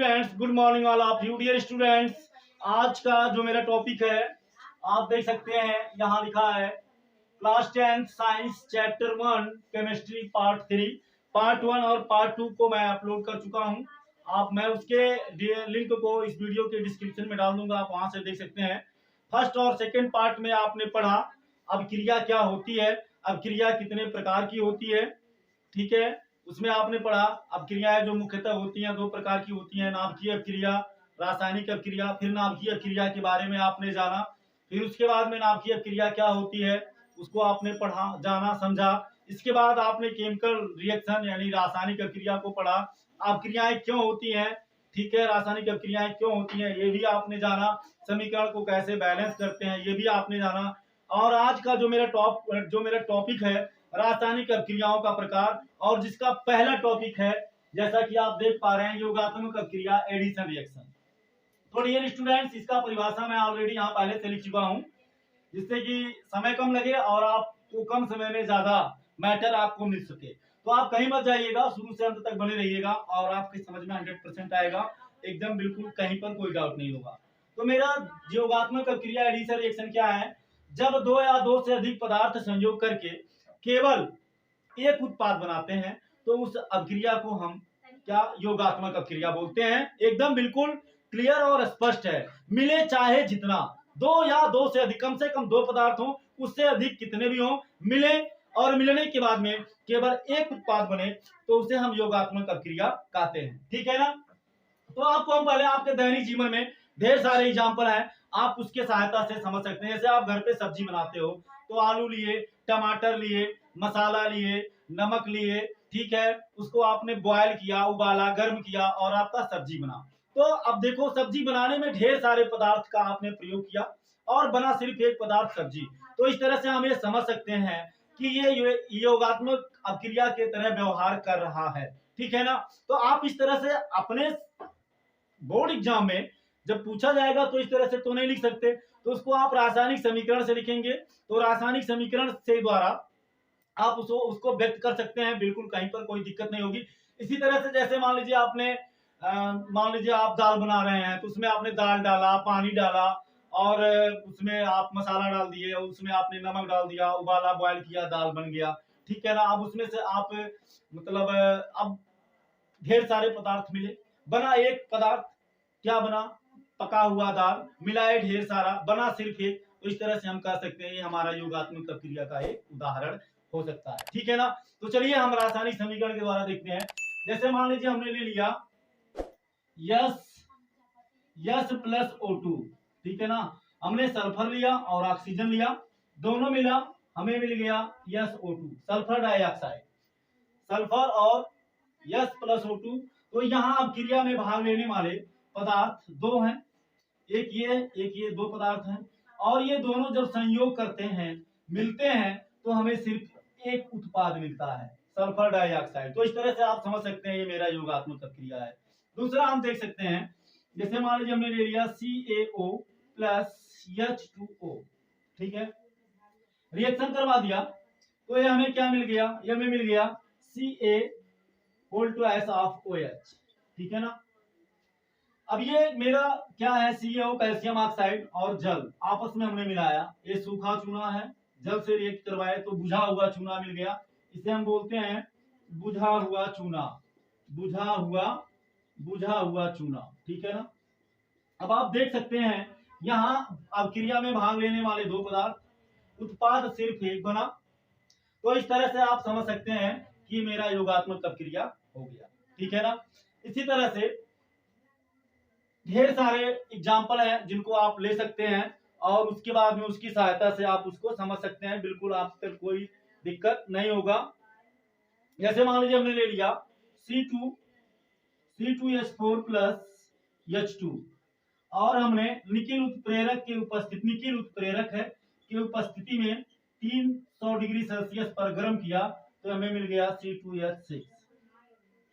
Students, good morning all of you dear students. आज का जो मेरा टॉपिक है आप देख सकते हैं, यहाँ लिखा है class 10 science chapter 1 chemistry part 3। Part 1 और पार्ट 2 को मैं अपलोड कर चुका हूँ। मैं उसके लिंक को इस वीडियो के डिस्क्रिप्शन में डाल दूंगा, आप वहां से देख सकते हैं। फर्स्ट और सेकेंड पार्ट में आपने पढ़ा अभिक्रिया क्या होती है, अभिक्रिया कितने प्रकार की होती है, ठीक है। उसमें आपने पढ़ा अभिक्रियाएं जो मुख्यतः होती हैं दो प्रकार की होती हैं, नाभिकीय अभिक्रिया, रासायनिक अभिक्रिया। फिर नाभिकीय अभिक्रिया के बारे में आपने जाना, फिर उसके बाद में नाभिकीय अभिक्रिया क्या होती है उसको आपने पढ़ा, जाना, समझा। इसके बाद आपने केमिकल रिएक्शन यानी रासायनिक अभिक्रिया को पढ़ा, अभिक्रियाएं क्यों होती हैं, ठीक है, रासायनिक अभिक्रियाएं क्यों होती हैं ये भी आपने जाना, समीकरण को कैसे बैलेंस करते हैं ये भी आपने जाना। और आज का जो मेरा टॉपिक है रासायनिक अभिक्रियाओं का प्रकार, और जिसका पहला टॉपिक है जैसा कि आप देख पा रहे हैं योगात्मक अभिक्रिया एडिशन रिएक्शन। तो डियर स्टूडेंट्स, इसका परिभाषा मैं ऑलरेडी यहाँ पहले से लिख चुका हूँ, जिससे कि समय कम लगे और आपको कम समय में ज्यादा मैटर आपको मिल सके। तो आप कहीं मत जाइएगा, शुरू से अंत तक बने रहिएगा और आपके समझ में 100% आएगा, एकदम बिल्कुल कहीं पर कोई डाउट नहीं होगा। तो मेरा योगात्मक अभिक्रिया एडिशन रिएक्शन क्या है, जब दो या दो से अधिक पदार्थ संयोग करके केवल एक उत्पाद बनाते हैं तो उस अभिक्रिया को हम क्या योगात्मक अभिक्रिया बोलते हैं। एकदम बिल्कुल क्लियर और स्पष्ट है, मिले चाहे जितना, दो या दो से अधिक, कम से कम दो पदार्थ हो, उससे अधिक कितने भी हो, मिले और मिलने के बाद में केवल एक उत्पाद बने तो उसे हम योगात्मक अभिक्रिया कहते हैं, ठीक है ना। तो आपको हम पहले आपके दैनिक जीवन में ढेर सारे एग्जाम्पल हैं, आप उसके सहायता से समझ सकते हैं। जैसे आप घर पे सब्जी बनाते हो तो आलू लिए, टमाटर लिए, मसाला लिए, नमक लिए, ठीक है, उसको आपने बॉयल किया, उबाला, गर्म किया और आपका सब्जी बना। तो अब देखो सब्जी बनाने में ढेर सारे पदार्थ का आपने प्रयोग किया और बना सिर्फ एक पदार्थ सब्जी। तो इस तरह से हम ये समझ सकते हैं कि ये योगात्मक अभिक्रिया के तरह व्यवहार कर रहा है, ठीक है ना। तो आप इस तरह से अपने बोर्ड एग्जाम में जब पूछा जाएगा तो इस तरह से तो नहीं लिख सकते, तो उसको आप रासायनिक समीकरण से लिखेंगे। तो रासायनिक समीकरण से द्वारा आप उसको व्यक्त कर सकते हैं, बिल्कुल कहीं पर कोई दिक्कत नहीं होगी। इसी तरह से जैसे मान लीजिए आप दाल बना रहे हैं तो उसमें आपने दाल डाला, पानी डाला और उसमें आप मसाला डाल दिए, उसमें आपने नमक डाल दिया, उबाला, बॉयल किया, दाल बन गया, ठीक है ना। अब उसमें से आप मतलब अब ढेर सारे पदार्थ मिले, बना एक पदार्थ, क्या बना, पका हुआ दाल, मिलाए ढेर सारा, बना सिर्फ एक। तो इस तरह से हम कह सकते हैं ये हमारा योगात्मक अभिक्रिया का एक उदाहरण हो सकता है, ठीक है ना। तो चलिए हम रासायनिक समीकरण के द्वारा देखते हैं। जैसे मान लीजिए हमने ले लिया यस प्लस O2, ठीक है ना। हमने सल्फर लिया और ऑक्सीजन लिया, दोनों मिला, हमें मिल गया SO2, सल्फर डाइऑक्साइड। सल्फर और यस प्लस O2। तो यहाँ अभिक्रिया में भाग लेने वाले पदार्थ दो हैं, एक ये दो पदार्थ हैं, और ये दोनों जब संयोग करते हैं, मिलते हैं, तो हमें सिर्फ एक उत्पाद मिलता है, सल्फर डाइऑक्साइड। तो इस तरह से आप समझ सकते हैं ये मेरा योगात्मक अभिक्रिया है। दूसरा हम देख सकते हैं, जैसे मान लीजिए हमने ले लिया CaO प्लस H2O, ठीक है, रिएक्शन करवा दिया तो ये हमें क्या मिल गया, ये हमें मिल गया CaO2OH, ठीक है ना। अब ये मेरा क्या है, CaO कैल्शियम ऑक्साइड और जल आपस में हमने मिलाया, ये सूखा चूना है, जल से रिएक्ट करवाए तो बुझा हुआ चूना मिल गया, इसे हम बोलते हैं बुझा हुआ चूना, बुझा हुआ चूना, ठीक है ना। अब आप देख सकते हैं यहाँ अभिक्रिया में भाग लेने वाले दो पदार्थ, उत्पाद सिर्फ एक बना। तो इस तरह से आप समझ सकते हैं कि मेरा योगात्मक अभिक्रिया हो गया, ठीक है ना। इसी तरह से ढेर सारे एग्जाम्पल हैं जिनको आप ले सकते हैं और उसके बाद में उसकी सहायता से आप उसको समझ सकते हैं, बिल्कुल आप तक कोई दिक्कत नहीं होगा। जैसे मान लीजिए हमने ले लिया C2H4 प्लस H2 और हमने निकिल उत्प्रेरक की उपस्थिति में 300 डिग्री सेल्सियस पर गर्म किया तो हमें मिल गया C2H6,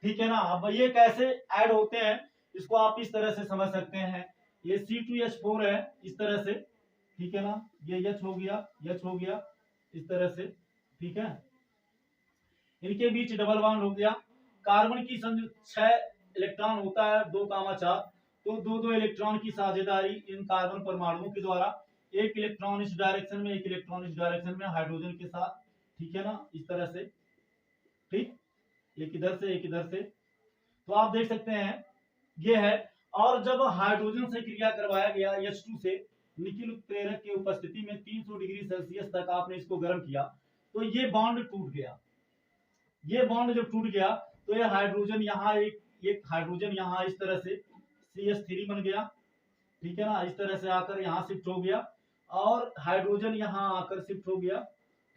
ठीक है ना। अब ये कैसे ऐड होते हैं इसको आप इस तरह से समझ सकते हैं, ये C2H4 है इस तरह से, ठीक है ना, ये H हो गया इस तरह से, ठीक है। इनके बीच डबल बॉन्ड हो गया, कार्बन की 6 इलेक्ट्रॉन होता है 2,4, तो दो दो इलेक्ट्रॉन की साझेदारी इन कार्बन परमाणुओं के द्वारा, एक इलेक्ट्रॉन इस डायरेक्शन में, एक इलेक्ट्रॉन इस डायरेक्शन में हाइड्रोजन के साथ, ठीक है ना, इस तरह से, ठीक, एक इधर से एक इधर से। तो आप देख सकते हैं ये है। और जब हाइड्रोजन से क्रिया करवाया गया H2 से निकिल उत्प्रेरक की उपस्थिति में 300 डिग्री सेल्सियस तक आपने इसको गर्म किया, तो ये बॉन्ड टूट गया। ये बॉन्ड जब टूट गया तो ये हाइड्रोजन यहाँ एक हाइड्रोजन यहाँ इस तरह से CH3 बन गया, ठीक है ना, इस तरह से आकर यहाँ शिफ्ट हो गया, और हाइड्रोजन यहाँ आकर शिफ्ट हो गया,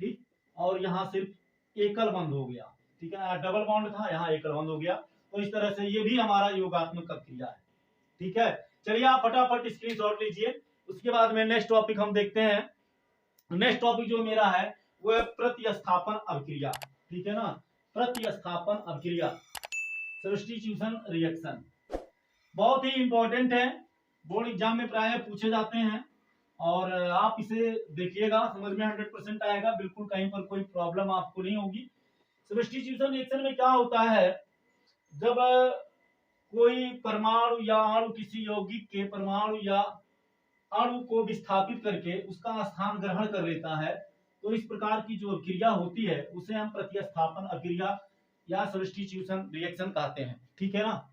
ठीक, और यहाँ सिर्फ एकल बंध हो गया, ठीक है ना, डबल बॉन्ड था, यहाँ एकल बंध हो गया। तो इस तरह से ये भी हमारा योगात्मक क्रिया है, ठीक है। चलिए आप फटाफट स्क्रीनशॉट लीजिए। उसके बाद में नेक्स्ट टॉपिक हम देखते हैं। नेक्स्ट टॉपिक जो मेरा है वो है प्रतिस्थापन अभिक्रिया, ठीक है ना, प्रतिस्थापन अभिक्रिया, सब्स्टिट्यूशन रिएक्शन। बहुत ही इंपॉर्टेंट है, बोर्ड एग्जाम में प्राय पूछे जाते हैं, और आप इसे देखिएगा, समझ में 100% आएगा, बिल्कुल कहीं पर कोई प्रॉब्लम आपको नहीं होगी। सब्स्टिट्यूशन रिएक्शन में क्या होता है, जब कोई परमाणु या अणु किसी यौगिक के परमाणु या अणु को विस्थापित करके उसका स्थान ग्रहण कर लेता है, तो इस प्रकार की जो अभिक्रिया होती है उसे हम प्रतिस्थापन अभिक्रिया या सब्स्टिट्यूशन रिएक्शन कहते हैं, ठीक है ना।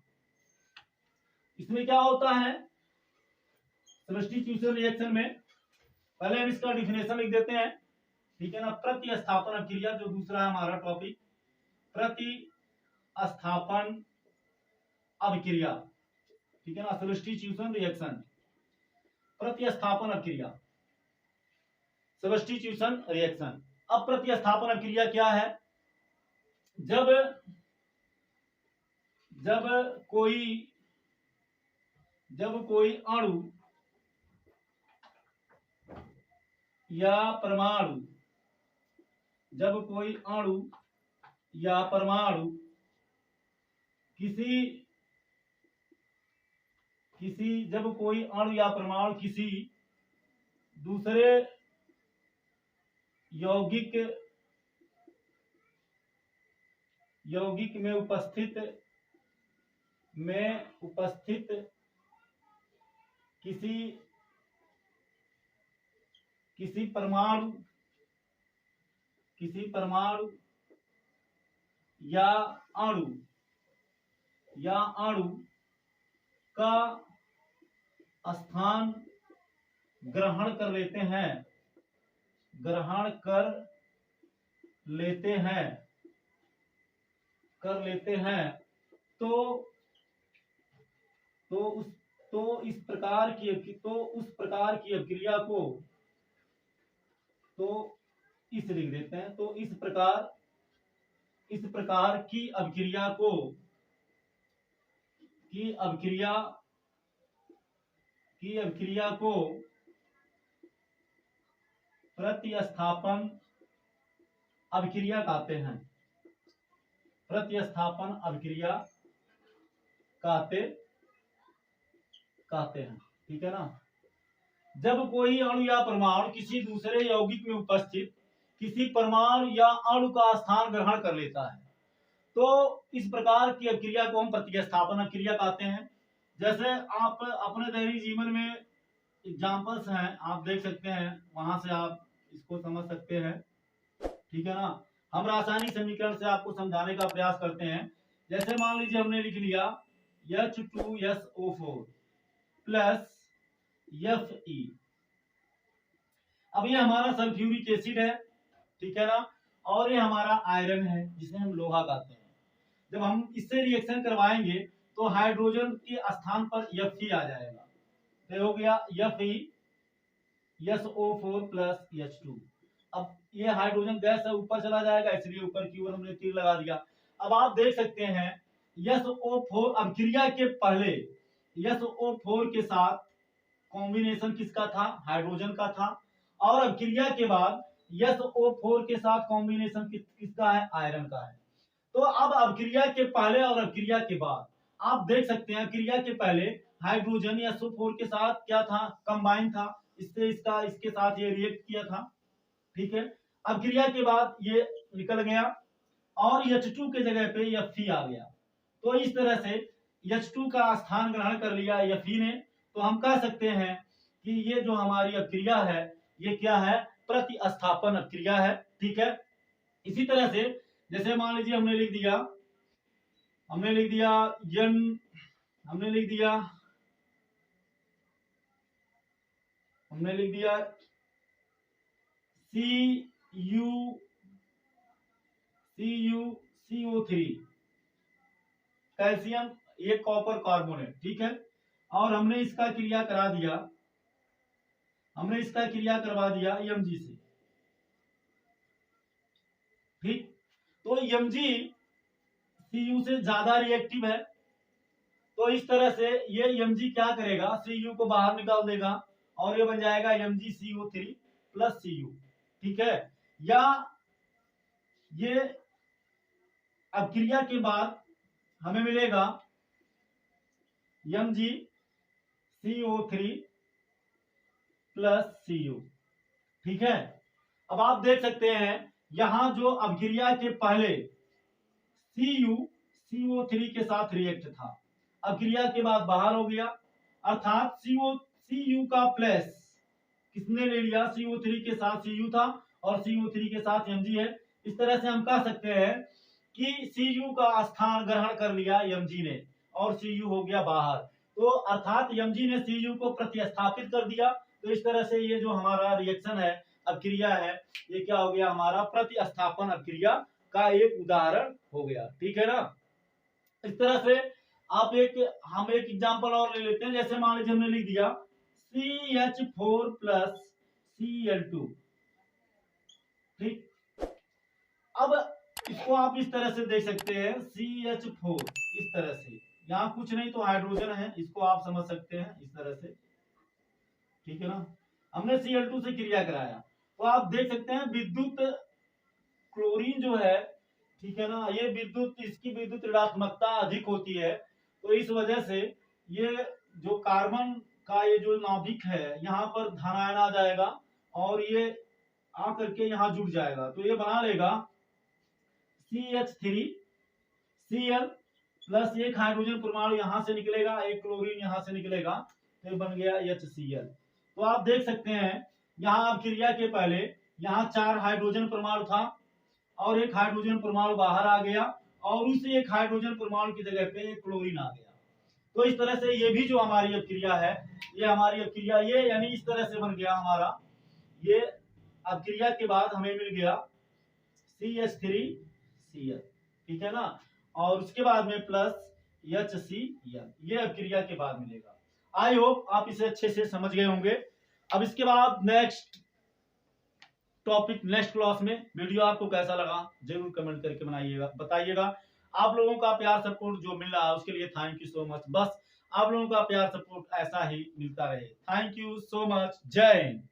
इसमें क्या होता है सब्स्टिट्यूशन रिएक्शन में, पहले हम इसका डिफिनेशन लिख देते हैं, ठीक है ना। प्रतिस्थापन अभिक्रिया जो दूसरा है हमारा टॉपिक, प्रतिस्थापन अभिक्रिया, ठीक है ना, सब्स्टिट्यूशन रिएक्शन, प्रतिस्थापन अभिक्रिया, सब्स्टिट्यूशन रिएक्शन। अब प्रतिस्थापन अभिक्रिया क्या है, जब कोई अणु या परमाणु, जब कोई अणु या परमाणु किसी दूसरे यौगिक में उपस्थित किसी परमाणु या अणु का स्थान ग्रहण कर लेते हैं, तो उस प्रकार की अभिक्रिया को, तो इस लिख देते हैं, तो इस प्रकार की अभिक्रिया को प्रतिस्थापन अभिक्रिया कहते हैं, प्रतिस्थापन अभिक्रिया कहते हैं, ठीक है ना। जब कोई अणु या परमाणु किसी दूसरे यौगिक में उपस्थित किसी परमाणु या अणु का स्थान ग्रहण कर लेता है, तो इस प्रकार की अभिक्रिया को हम प्रतिस्थापन अभिक्रिया कहते हैं। जैसे आप अपने दैनिक जीवन में एग्जाम्पल्स हैं, आप देख सकते हैं, वहां से आप इसको समझ सकते हैं, ठीक है ना। हम रासायनिक समीकरण से आपको समझाने का प्रयास करते हैं। जैसे मान लीजिए हमने लिख लिया H2SO4 प्लस Fe, अब ये हमारा सल्फ्यूरिक एसिड है, ठीक है ना, और ये हमारा आयरन है जिसे हम लोहा कहते हैं। जब हम इससे रिएक्शन करवाएंगे तो हाइड्रोजन के स्थान पर Fe आ जाएगा, तो हो गया FeSO4 प्लस H2। अब ये हाइड्रोजन गैस है, ऊपर चला जाएगा, इसलिए ऊपर की ओर हमने तीर लगा दिया। अब आप देख सकते हैं SO4 अभिक्रिया के पहले SO4 के साथ कॉम्बिनेशन किसका था, हाइड्रोजन का था, और अभिक्रिया के बाद SO4 के साथ कॉम्बिनेशन किसका है, आयरन का है। तो अब अभिक्रिया के पहले और अभिक्रिया के बाद आप देख सकते हैं, अभिक्रिया के पहले हाइड्रोजन SO4 के साथ क्या था, कंबाइन था, इसके साथ ये रिएक्ट किया था, ठीक है। अभिक्रिया के बाद ये निकल गया और H2 के जगह पे Fe आ गया। तो इस तरह से H2 का स्थान ग्रहण कर लिया Fe ने, तो हम कह सकते हैं कि ये जो हमारी अभिक्रिया है ये क्या है, प्रतिस्थापन अभिक्रिया है। ठीक है, इसी तरह से जैसे मान लीजिए हमने लिख दिया N, हमने लिख दिया CuCO3 कैल्शियम, ये कॉपर कार्बोनेट। ठीक है, और हमने इसका क्रिया करवा दिया Mg से। ठीक, तो Mg Cu से ज्यादा रिएक्टिव है, तो इस तरह से ये Mg क्या करेगा, Cu को बाहर निकाल देगा और ये बन जाएगा MgCO3 प्लस Cu। ठीक है, या ये अभिक्रिया के बाद हमें मिलेगा MgCO3 प्लस Cu। ठीक है, अब आप देख सकते हैं यहां जो अभिक्रिया के पहले Cu CO3 के साथ रिएक्ट था, अभिक्रिया के बाद बाहर हो गया, अर्थात Cu का प्लस किसने ले लिया, CO3 के साथ Cu था और CO3 के साथ Mg है। इस तरह से हम कह सकते हैं कि Cu का स्थान ग्रहण कर लिया Mg ने और Cu हो गया बाहर, तो अर्थात Mg ने Cu को प्रतिस्थापित कर दिया। तो इस तरह से ये जो हमारा रिएक्शन है, अभिक्रिया है, ये क्या हो गया, हमारा प्रतिस्थापन अभिक्रिया का एक उदाहरण हो गया। ठीक है ना, इस तरह से हम एक एग्जांपल और ले लेते हैं। जैसे मान लीजिए हमने लिख दिया CH4 प्लस Cl2। ठीक, अब इसको आप इस तरह से देख सकते हैं, CH4 इस तरह से, यहाँ कुछ नहीं तो हाइड्रोजन है, इसको आप समझ सकते हैं इस तरह से। ठीक है ना, हमने Cl2 से क्रिया कराया, तो आप देख सकते हैं विद्युत क्लोरीन जो है, ठीक है ना, ये इसकी विद्युत ऋणात्मकता अधिक होती है, तो इस वजह से ये जो कार्बन का ये जो नाभिक है यहाँ पर धनायन आ जाएगा और ये आकर के यहाँ जुड़ जाएगा, तो ये बना लेगा CH3Cl प्लस एक हाइड्रोजन परमाणु यहाँ से निकलेगा, एक क्लोरीन यहाँ से निकलेगा, तो बन गया HCl। तो आप देख सकते हैं यहाँ अभिक्रिया के पहले यहाँ 4 हाइड्रोजन परमाणु था और एक हाइड्रोजन परमाणु बाहर आ गया और उस एक हाइड्रोजन परमाणु की जगह पे एक क्लोरीन आ गया। तो इस तरह से ये भी जो हमारी अभिक्रिया है, ये हमारी अभिक्रिया ये यानी इस तरह से बन गया हमारा, ये अभिक्रिया के बाद हमें मिल गया CH3Cl। ठीक है ना, और उसके बाद में प्लस HCl, ये अभिक्रिया के बाद मिलेगा। आई होप आप इसे अच्छे से समझ गए होंगे। अब इसके बाद नेक्स्ट टॉपिक, नेक्स्ट क्लास में वीडियो आपको कैसा लगा जरूर कमेंट करके बताइएगा। आप लोगों का प्यार सपोर्ट जो मिल रहा है उसके लिए थैंक यू सो मच। बस आप लोगों का प्यार सपोर्ट ऐसा ही मिलता रहे। Thank you so much. जय हिंद।